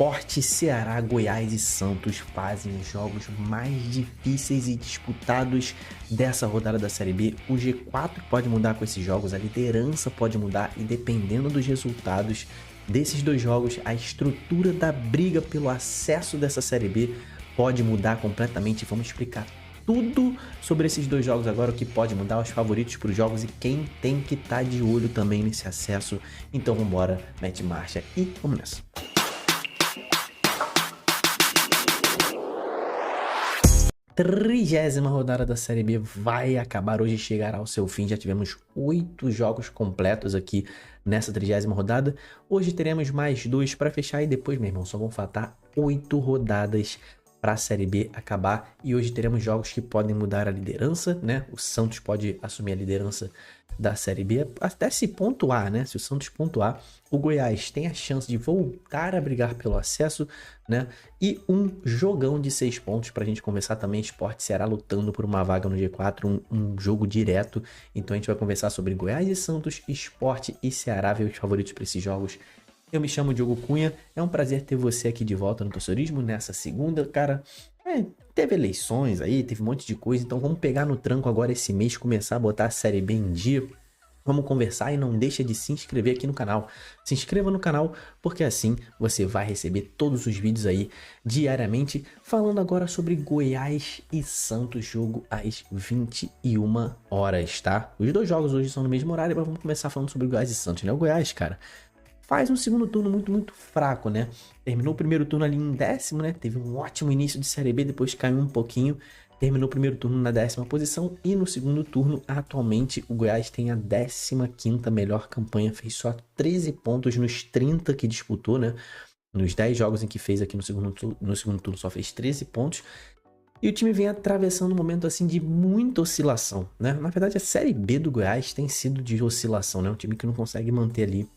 Sport, Ceará, Goiás e Santos fazem os jogos mais difíceis e disputados dessa rodada da Série B. O G4 pode mudar com esses jogos, a liderança pode mudar e dependendo dos resultados desses dois jogos, a estrutura da briga pelo acesso dessa Série B pode mudar completamente. Vamos explicar tudo sobre esses dois jogos agora, o que pode mudar, os favoritos para os jogos e quem tem que estar de olho também nesse acesso. Então vamos embora, mete marcha e vamos nessa. Trigésima rodada da Série B vai acabar hoje, chegará ao seu fim. Já tivemos 8 jogos completos aqui nessa 30ª rodada. Hoje teremos mais 2 para fechar e depois, meu irmão, só vão faltar 8 rodadas para a Série B acabar. E hoje teremos jogos que podem mudar a liderança, né? O Santos pode assumir a liderança da Série B até se pontuar, né? Se o Santos pontuar, o Goiás tem a chance de voltar a brigar pelo acesso, né? E um jogão de 6 pontos para a gente conversar também. Sport Ceará lutando por uma vaga no G4, um jogo direto. Então a gente vai conversar sobre Goiás e Santos, Sport e Ceará, ver os favoritos para esses jogos. Eu me chamo Diogo Cunha, é um prazer ter você aqui de volta no Torcedor nessa segunda, cara. Teve eleições aí, teve um monte de coisa, então vamos pegar no tranco agora esse mês, começar a botar a Série B em dia. Vamos conversar e não deixa de se inscrever aqui no canal. Se inscreva no canal, porque assim você vai receber todos os vídeos aí diariamente. Falando agora sobre Goiás e Santos, jogo às 21 horas, tá? Os dois jogos hoje são no mesmo horário, mas vamos começar falando sobre Goiás e Santos, né? O Goiás, cara, faz um segundo turno muito fraco, né? Terminou o primeiro turno ali em 10º, né? Teve um ótimo início de Série B, depois caiu um pouquinho. Terminou o primeiro turno na 10ª posição e no segundo turno, atualmente, o Goiás tem a 15ª melhor campanha. Fez só 13 pontos nos 30 que disputou, né? Nos 10 jogos em que fez aqui no segundo turno só fez 13 pontos. E o time vem atravessando um momento assim de muita oscilação, né? Na verdade, a Série B do Goiás tem sido de oscilação, né? Um time que não consegue manter ali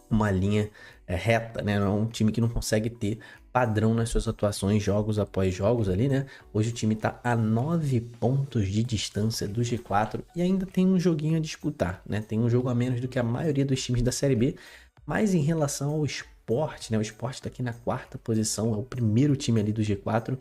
uma linha reta, né? É um time que não consegue ter padrão nas suas atuações, jogos após jogos ali, né? Hoje o time tá a 9 pontos de distância do G4 e ainda tem um joguinho a disputar, né? Tem um jogo a menos do que a maioria dos times da Série B, mas em relação ao Sport, né? O Sport tá aqui na 4ª posição, é o primeiro time ali do G4.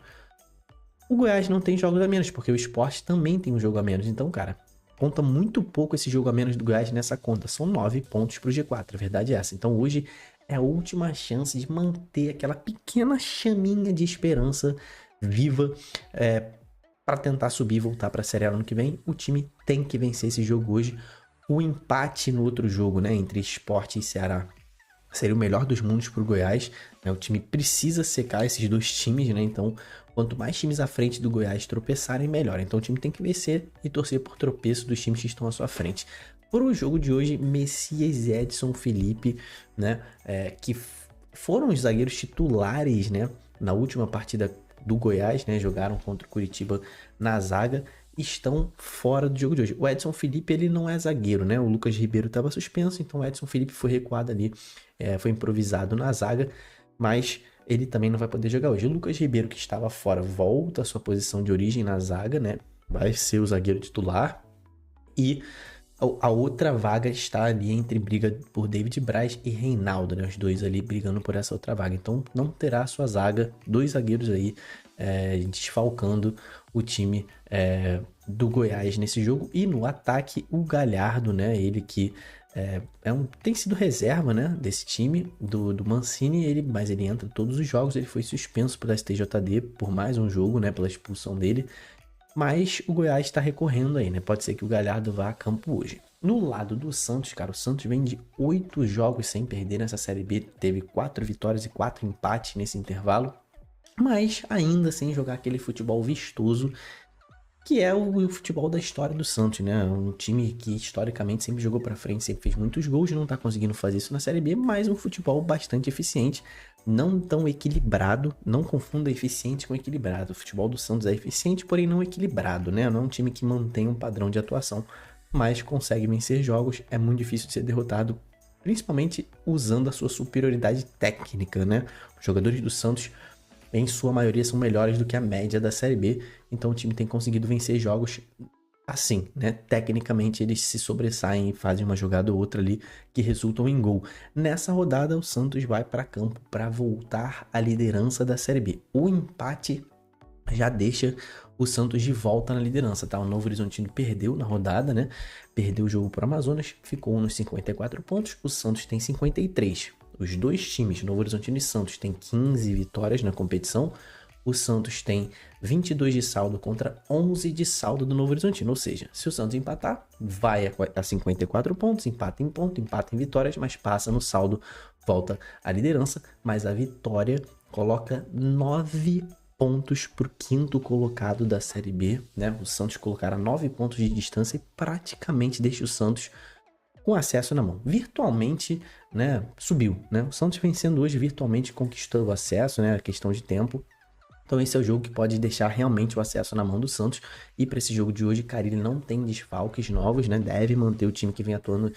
O Goiás não tem jogos a menos, porque o Sport também tem um jogo a menos, então, cara, conta muito pouco esse jogo a menos do Goiás nessa conta. São 9 pontos para o G4, a verdade é essa. Então hoje é a última chance de manter aquela pequena chaminha de esperança viva para tentar subir e voltar para a Série A no ano que vem. O time tem que vencer esse jogo hoje. O empate no outro jogo, né, entre Sport e Ceará, seria o melhor dos mundos para o Goiás, né? O time precisa secar esses dois times, né? Então, quanto mais times à frente do Goiás tropeçarem, melhor. Então, o time tem que vencer e torcer por tropeço dos times que estão à sua frente. Para o jogo de hoje, Messias, Edson, Felipe, né? Que foram os zagueiros titulares, né? Na última partida do Goiás, né? Jogaram contra o Curitiba na zaga. Estão fora do jogo de hoje. O Edson Felipe, ele não é zagueiro, né? O Lucas Ribeiro estava suspenso, então o Edson Felipe foi recuado ali, foi improvisado na zaga, mas ele também não vai poder jogar hoje. O Lucas Ribeiro, que estava fora, volta à sua posição de origem na zaga, né? Vai ser o zagueiro titular. E a outra vaga está ali entre briga por David Braz e Reinaldo, né? Os dois ali brigando por essa outra vaga. Então não terá a sua zaga, 2 zagueiros aí desfalcando o time do Goiás nesse jogo. E no ataque, o Galhardo, né? Ele que tem sido reserva, né, desse time do Mancini, mas ele entra em todos os jogos. Ele foi suspenso pela STJD por mais um jogo, né, pela expulsão dele. Mas o Goiás está recorrendo aí, né? Pode ser que o Galhardo vá a campo hoje. No lado do Santos, cara, o Santos vem de 8 jogos sem perder nessa Série B. Teve 4 vitórias e 4 empates nesse intervalo. Mas ainda sem jogar aquele futebol vistoso que é o futebol da história do Santos, né? Um time que historicamente sempre jogou pra frente, sempre fez muitos gols, não tá conseguindo fazer isso na Série B, mas um futebol bastante eficiente, não tão equilibrado. Não confunda eficiente com equilibrado. O futebol do Santos é eficiente, porém não equilibrado, né? Não é um time que mantém um padrão de atuação, mas consegue vencer jogos. É muito difícil de ser derrotado, principalmente usando a sua superioridade técnica, né? Os jogadores do Santos, em sua maioria, são melhores do que a média da Série B, então o time tem conseguido vencer jogos assim, né? Tecnicamente eles se sobressaem e fazem uma jogada ou outra ali que resultam em gol. Nessa rodada o Santos vai para campo para voltar à liderança da Série B. O empate já deixa o Santos de volta na liderança, tá? O Novo Horizontino perdeu na rodada, né? Perdeu o jogo para o Amazonas, ficou nos 54 pontos, o Santos tem 53. Os dois times, Novo Horizontino e Santos, têm 15 vitórias na competição. O Santos tem 22 de saldo contra 11 de saldo do Novo Horizontino. Ou seja, se o Santos empatar, vai a 54 pontos, empata em ponto, empata em vitórias, mas passa no saldo, volta à liderança. Mas a vitória coloca 9 pontos para o quinto colocado da Série B, né? O Santos colocará 9 pontos de distância e praticamente deixa o Santos com acesso na mão. Virtualmente, né, subiu, né? O Santos vencendo hoje virtualmente conquistou o acesso, né? A questão de tempo. Então esse é o jogo que pode deixar realmente o acesso na mão do Santos. E para esse jogo de hoje, Carille não tem desfalques novos, né? Deve manter o time que vem atuando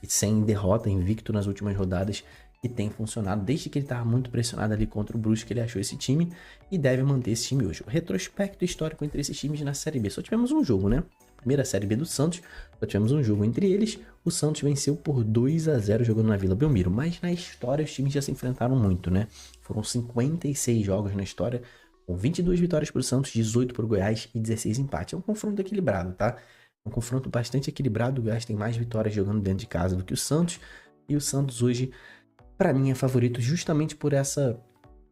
sem derrota, invicto nas últimas rodadas. E tem funcionado desde que ele estava muito pressionado ali contra o Brusque, ele achou esse time e deve manter esse time hoje. O retrospecto histórico entre esses times na Série B. Só tivemos um jogo, né? Primeira Série B do Santos, só tivemos um jogo entre eles. O Santos venceu por 2-0 jogando na Vila Belmiro. Mas na história os times já se enfrentaram muito, né? Foram 56 jogos na história, com 22 vitórias para o Santos, 18 para o Goiás e 16 empates. É um confronto equilibrado, tá? Um confronto bastante equilibrado. O Goiás tem mais vitórias jogando dentro de casa do que o Santos. E o Santos hoje, para mim, é favorito justamente por essa...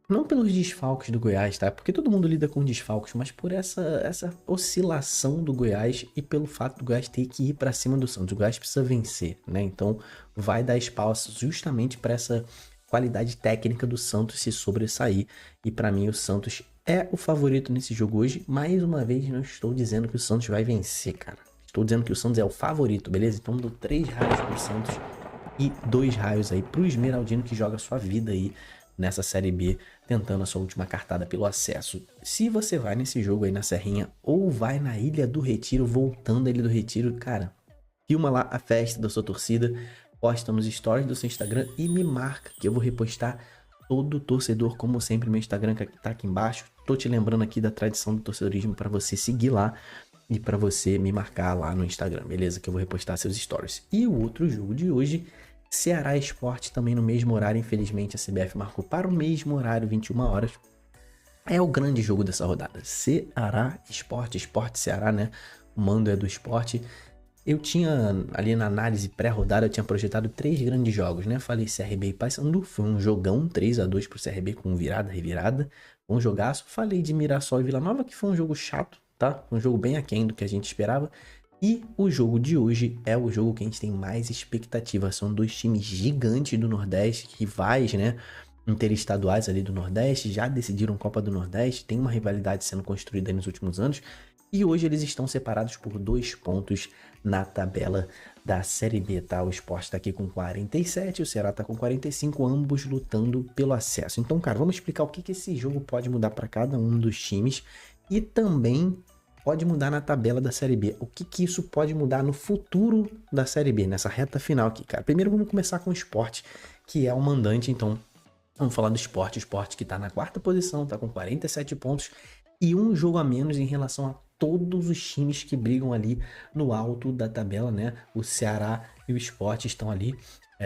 Não pelos desfalques do Goiás, tá? Porque todo mundo lida com desfalques, mas por essa oscilação do Goiás e pelo fato do Goiás ter que ir para cima do Santos. O Goiás precisa vencer, né? Então vai dar espaço justamente para essa qualidade técnica do Santos se sobressair. E para mim o Santos é o favorito nesse jogo hoje. Mais uma vez, não estou dizendo que o Santos vai vencer, cara. Estou dizendo que o Santos é o favorito, beleza? Então dou 3 raios pro Santos e 2 raios aí pro Esmeraldino, que joga sua vida aí nessa Série B, tentando a sua última cartada pelo acesso. Se você vai nesse jogo aí na Serrinha ou vai na Ilha do Retiro, voltando à Ilha do Retiro, cara, filma lá a festa da sua torcida, posta nos stories do seu Instagram e me marca, que eu vou repostar todo torcedor, como sempre, meu Instagram que tá aqui embaixo. Tô te lembrando aqui da tradição do torcedorismo para você seguir lá e para você me marcar lá no Instagram, beleza? Que eu vou repostar seus stories. E o outro jogo de hoje, Ceará Sport, também no mesmo horário. Infelizmente a CBF marcou para o mesmo horário, 21 horas. É o grande jogo dessa rodada. Ceará Sport, Sport Ceará, né? O mando é do Sport. Eu tinha, ali na análise pré-rodada, eu tinha projetado 3 grandes jogos, né? Falei CRB e Paysandu, foi um jogão, 3-2 pro CRB com virada, revirada, um jogaço. Falei de Mirassol e Vila Nova, que foi um jogo chato, tá? Um jogo bem aquém do que a gente esperava. E o jogo de hoje é o jogo que a gente tem mais expectativa. São 2 times gigantes do Nordeste, rivais, né? Interestaduais ali do Nordeste, já decidiram Copa do Nordeste, tem uma rivalidade sendo construída nos últimos anos. E hoje eles estão separados por 2 pontos na tabela da Série B, tá? O Sport tá aqui com 47, o Ceará tá com 45, ambos lutando pelo acesso. Então, cara, vamos explicar o que esse jogo pode mudar para cada um dos times e também pode mudar na tabela da Série B. O que isso pode mudar no futuro da Série B, nessa reta final aqui, cara? Primeiro vamos começar com o Sport, que é o mandante, então vamos falar do Sport. O Sport que tá na 4ª posição, tá com 47 pontos e um jogo a menos em relação a todos os times que brigam ali no alto da tabela, né? O Ceará e o Sport estão ali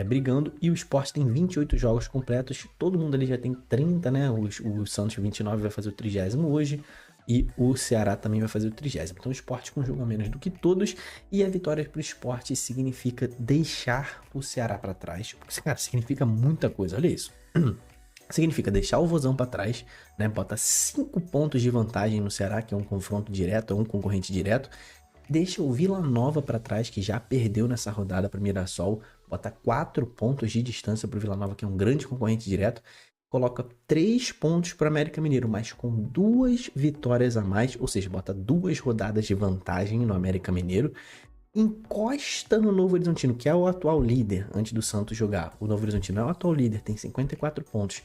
brigando, e o Sport tem 28 jogos completos, todo mundo ali já tem 30, né? O Santos 29 vai fazer o 30º hoje, e o Ceará também vai fazer o 30º. Então o Sport com um jogo a menos do que todos, e a vitória para o Sport significa deixar o Ceará para trás. Cara, significa muita coisa, olha isso. Significa deixar o Vozão para trás, né? Bota 5 pontos de vantagem no Ceará, que é um confronto direto, é um concorrente direto. Deixa o Vila Nova para trás, que já perdeu nessa rodada para o Mirassol. Bota 4 pontos de distância para o Vila Nova, que é um grande concorrente direto. Coloca 3 pontos para o América Mineiro, mas com 2 vitórias a mais, ou seja, bota 2 rodadas de vantagem no América Mineiro. Encosta no Novo Horizontino, que é o atual líder, antes do Santos jogar. O Novo Horizontino é o atual líder, tem 54 pontos.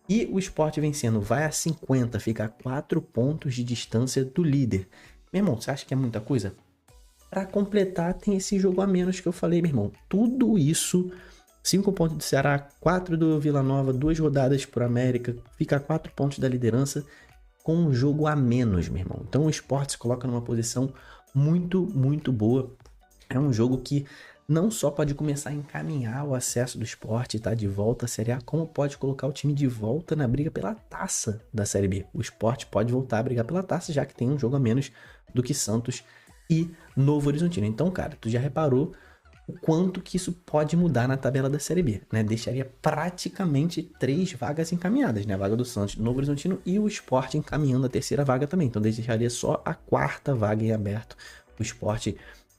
E o Sport vencendo vai a 50, fica a 4 pontos de distância do líder. Meu irmão, você acha que é muita coisa? Para completar, tem esse jogo a menos que eu falei, meu irmão. Tudo isso, 5 pontos do Ceará, 4 do Vila Nova, 2 rodadas pro América, fica a 4 pontos da liderança com um jogo a menos, meu irmão. Então o Sport se coloca numa posição muito, muito boa. É um jogo que não só pode começar a encaminhar o acesso do Sport e tá de volta à Série A, como pode colocar o time de volta na briga pela taça da Série B. O Sport pode voltar a brigar pela taça, já que tem um jogo a menos do que Santos e Novo Horizontino. Então, cara, tu já reparou o quanto que isso pode mudar na tabela da Série B, né? Deixaria praticamente 3 vagas encaminhadas, né? A vaga do Santos, Novo Horizontino e o Sport encaminhando a terceira vaga também. Então deixaria só a 4ª vaga em aberto. O Sport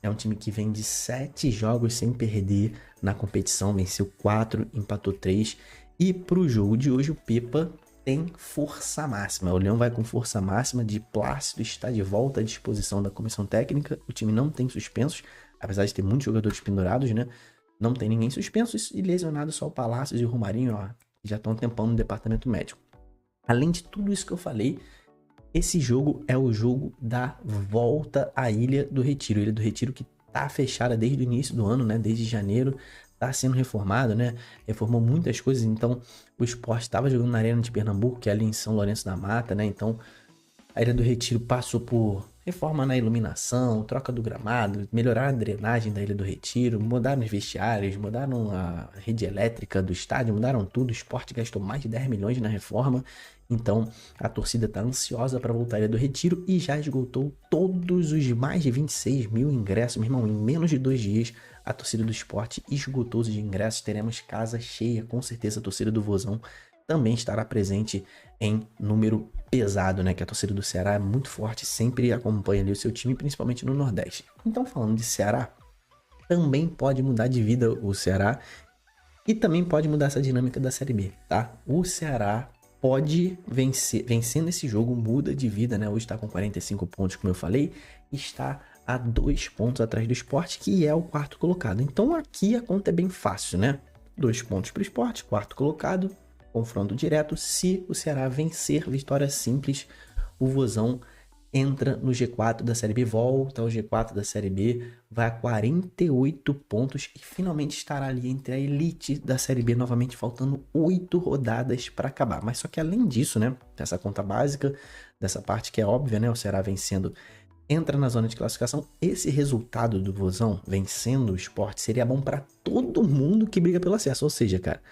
é um time que vem de 7 jogos sem perder na competição, venceu 4, empatou 3. E pro jogo de hoje o Pepa tem força máxima. O Leão vai com força máxima, de Plácido está de volta à disposição da comissão técnica. O time não tem suspensos, apesar de ter muitos jogadores pendurados, né? Não tem ninguém suspensos e lesionados, só o Palácios e o Romarinho, ó, já estão um tempão no departamento médico. Além de tudo isso que eu falei, esse jogo é o jogo da volta à Ilha do Retiro. Ilha do Retiro que tá fechada desde o início do ano, né? Desde janeiro, tá sendo reformado, né? Reformou muitas coisas, então o Sport estava jogando na Arena de Pernambuco, que é ali em São Lourenço da Mata, né? Então a Ilha do Retiro passou por reforma na iluminação, troca do gramado, melhorar a drenagem da Ilha do Retiro, mudaram os vestiários, mudaram a rede elétrica do estádio, mudaram tudo. O Sport gastou mais de 10 milhões na reforma. Então a torcida está ansiosa para voltar à Ilha do Retiro e já esgotou todos os mais de 26 mil ingressos. Meu irmão, em menos de 2 dias a torcida do Sport esgotou os ingressos. Teremos casa cheia, com certeza a torcida do Vozão também estará presente em número pesado, né? Que a torcida do Ceará é muito forte, sempre acompanha ali o seu time, principalmente no Nordeste. Então, falando de Ceará, também pode mudar de vida o Ceará e também pode mudar essa dinâmica da Série B, tá? O Ceará pode vencer, vencendo esse jogo, muda de vida, né? Hoje está com 45 pontos, como eu falei, está a 2 pontos atrás do Sport, que é o 4º colocado. Então, aqui a conta é bem fácil, né? 2 pontos para o Sport, 4º colocado, confronto direto. Se o Ceará vencer, vitória simples, o Vozão entra no G4 da Série B, volta ao G4 da Série B, vai a 48 pontos e finalmente estará ali entre a elite da Série B, novamente faltando 8 rodadas para acabar. Mas só que além disso, né, dessa conta básica, dessa parte que é óbvia, né, o Ceará vencendo entra na zona de classificação. Esse resultado do Vozão vencendo o Sport seria bom para todo mundo que briga pelo acesso, ou seja, cara,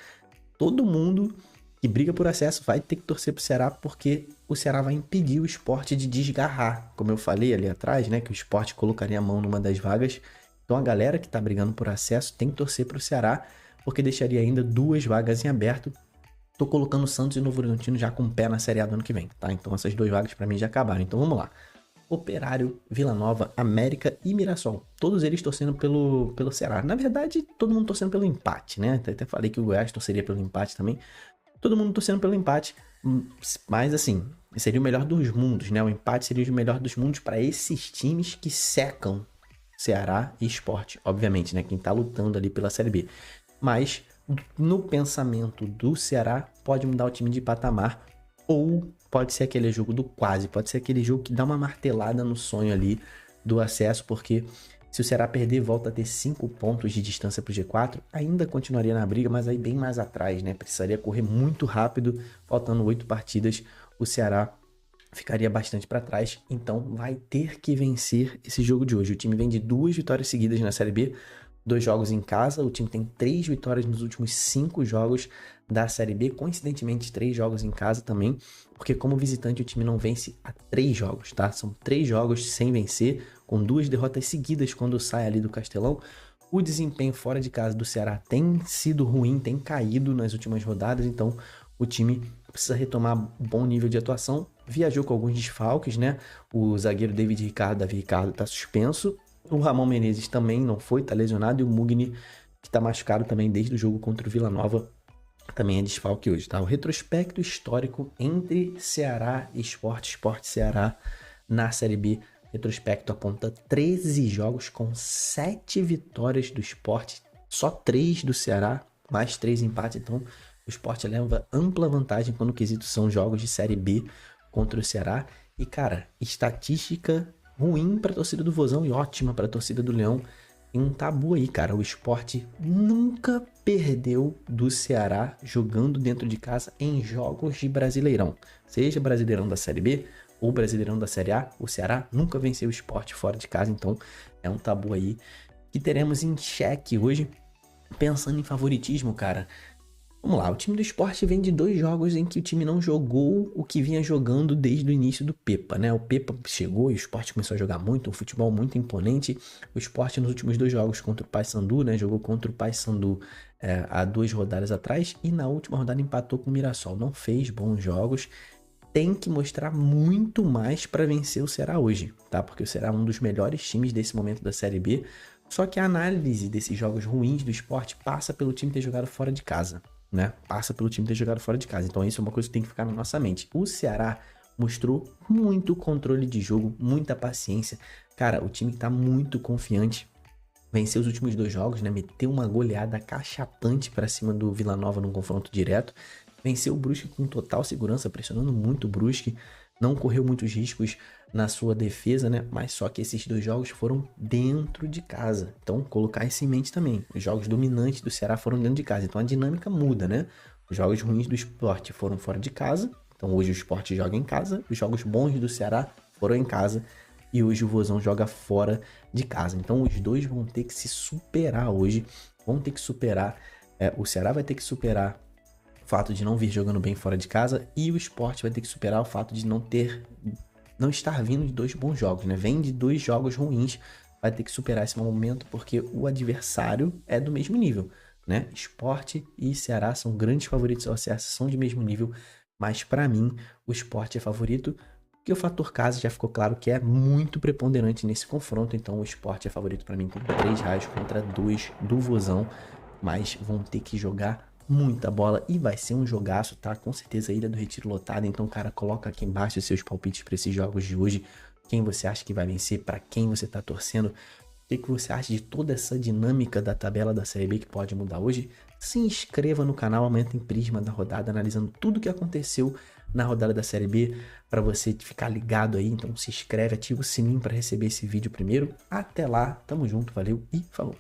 todo mundo que briga por acesso vai ter que torcer pro Ceará, porque o Ceará vai impedir o Sport de desgarrar. Como eu falei ali atrás, né, que o Sport colocaria a mão numa das vagas. Então a galera que tá brigando por acesso tem que torcer pro Ceará, porque deixaria ainda 2 vagas em aberto. Tô colocando o Santos e Novo Horizontino já com o pé na Série A do ano que vem, tá? Então essas 2 vagas para mim já acabaram. Então vamos lá. Operário, Vila Nova, América e Mirassol. Todos eles torcendo pelo Ceará. Na verdade, todo mundo torcendo pelo empate, né? Até falei que o Goiás torceria pelo empate também. Todo mundo torcendo pelo empate. Mas assim, seria o melhor dos mundos, né? O empate seria o melhor dos mundos para esses times que secam Ceará e Sport, obviamente, né? Quem tá lutando ali pela Série B. Mas no pensamento do Ceará, pode mudar o time de patamar, ou pode ser aquele jogo do quase, pode ser aquele jogo que dá uma martelada no sonho ali do acesso, porque se o Ceará perder, volta a ter 5 pontos de distância para o G4, ainda continuaria na briga, mas aí bem mais atrás, né? Precisaria correr muito rápido, faltando 8 partidas, o Ceará ficaria bastante para trás, então vai ter que vencer esse jogo de hoje. O time vem de 2 vitórias seguidas na Série B, 2 jogos em casa, o time tem 3 vitórias nos últimos 5 jogos da Série B, coincidentemente 3 jogos em casa também, porque como visitante o time não vence há 3 jogos, tá? São 3 jogos sem vencer, com 2 derrotas seguidas quando sai ali do Castelão. O desempenho fora de casa do Ceará tem sido ruim, tem caído nas últimas rodadas, então o time precisa retomar um bom nível de atuação. Viajou com alguns desfalques, né? O zagueiro Davi Ricardo tá suspenso. O Ramon Menezes também não foi, tá lesionado. E o Mugni, que tá machucado também desde o jogo contra o Vila Nova, também é desfalque hoje, tá? O retrospecto histórico entre Ceará e Sport Ceará na Série B. Retrospecto aponta 13 jogos com 7 vitórias do Sport, só 3 do Ceará, mais 3 empates. Então o Sport leva ampla vantagem quando o quesito são jogos de Série B contra o Ceará. E cara, estatística ruim para a torcida do Vozão e ótima para a torcida do Leão. E um tabu aí, cara. O Sport nunca perdeu do Ceará jogando dentro de casa em jogos de Brasileirão. Seja Brasileirão da Série B o Brasileirão da Série A, o Ceará nunca venceu o Sport fora de casa, então é um tabu aí que teremos em xeque hoje. Pensando em favoritismo, cara, vamos lá, o time do Sport vem de 2 jogos em que o time não jogou o que vinha jogando desde o início do Pepa, né? O Pepa chegou e o Sport começou a jogar muito, um futebol muito imponente. O Sport nos últimos 2 jogos contra o Paysandu, né? Jogou contra o Paysandu há 2 rodadas atrás e na última rodada empatou com o Mirassol. Não fez bons jogos. Tem que mostrar muito mais para vencer o Ceará hoje, tá? Porque o Ceará é um dos melhores times desse momento da Série B. Só que a análise desses jogos ruins do Sport passa pelo time ter jogado fora de casa, né? Passa pelo time ter jogado fora de casa. Então isso é uma coisa que tem que ficar na nossa mente. O Ceará mostrou muito controle de jogo, muita paciência. Cara, o time tá muito confiante. Venceu os últimos 2 jogos, né? Meteu uma goleada cachapante para cima do Vila Nova num confronto direto. Venceu o Brusque com total segurança, pressionando muito o Brusque. Não correu muitos riscos na sua defesa, né? Mas só que esses 2 jogos foram dentro de casa. Então, colocar isso em mente também. Os jogos dominantes do Ceará foram dentro de casa. Então, a dinâmica muda, né? Os jogos ruins do Sport foram fora de casa. Então, hoje o Sport joga em casa. Os jogos bons do Ceará foram em casa. E hoje o Vozão joga fora de casa. Então, os dois vão ter que se superar hoje. Vão ter que superar. O Ceará vai ter que superar o fato de não vir jogando bem fora de casa, e o Sport vai ter que superar o fato de não estar vindo de 2 bons jogos, né? Vem de 2 jogos ruins, vai ter que superar esse momento porque o adversário é do mesmo nível, né? Sport e Ceará são grandes favoritos ao acesso, são de mesmo nível, mas para mim o Sport é favorito, porque o fator casa já ficou claro que é muito preponderante nesse confronto, então o Sport é favorito para mim com 3 raios contra 2 do Vozão, mas vão ter que jogar muita bola e vai ser um jogaço, tá? Com certeza a Ilha do Retiro lotada. Então, cara, coloca aqui embaixo os seus palpites para esses jogos de hoje. Quem você acha que vai vencer? Para quem você tá torcendo? O que você acha de toda essa dinâmica da tabela da Série B que pode mudar hoje? Se inscreva no canal, amanhã tem Prisma da rodada, analisando tudo o que aconteceu na rodada da Série B, para você ficar ligado aí. Então se inscreve, ativa o sininho para receber esse vídeo primeiro. Até lá, tamo junto, valeu e falou!